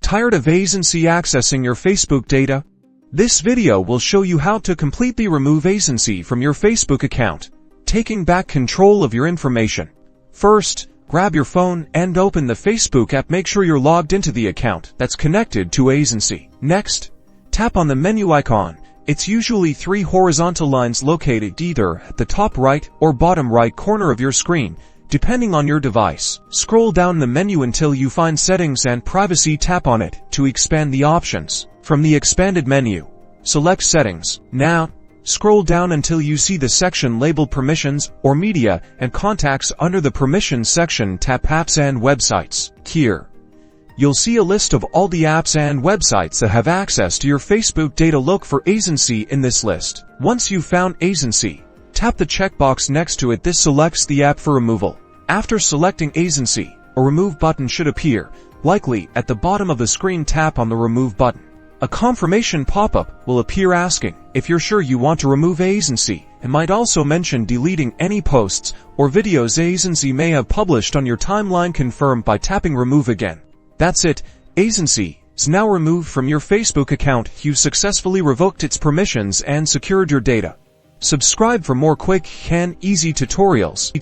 Tired of Aisensy accessing your Facebook data? This video will show you how to completely remove Aisensy from your Facebook account, taking back control of your information. First, grab your phone and open the Facebook app. Make sure you're logged into the account that's connected to Aisensy. Next, tap on the menu icon. It's usually 3 horizontal lines located either at the top right or bottom right corner of your screen, depending on your device. Scroll down the menu until you find Settings and Privacy. Tap on it to expand the options. From the expanded menu, select Settings. Now, scroll down until you see the section labeled Permissions or Media and Contacts. Under the Permissions section, tap Apps and Websites. Here, you'll see a list of all the apps and websites that have access to your Facebook data. Look for Aisensy in this list. Once you've found Aisensy, tap the checkbox next to it. This selects the app for removal. After selecting Aisensy, a Remove button should appear, likely at the bottom of the screen. Tap on the Remove button. A confirmation pop-up will appear asking if you're sure you want to remove Aisensy, and might also mention deleting any posts or videos Aisensy may have published on your timeline. Confirm by tapping Remove again. That's it, Aisensy is now removed from your Facebook account. You've successfully revoked its permissions and secured your data. Subscribe for more quick and easy tutorials.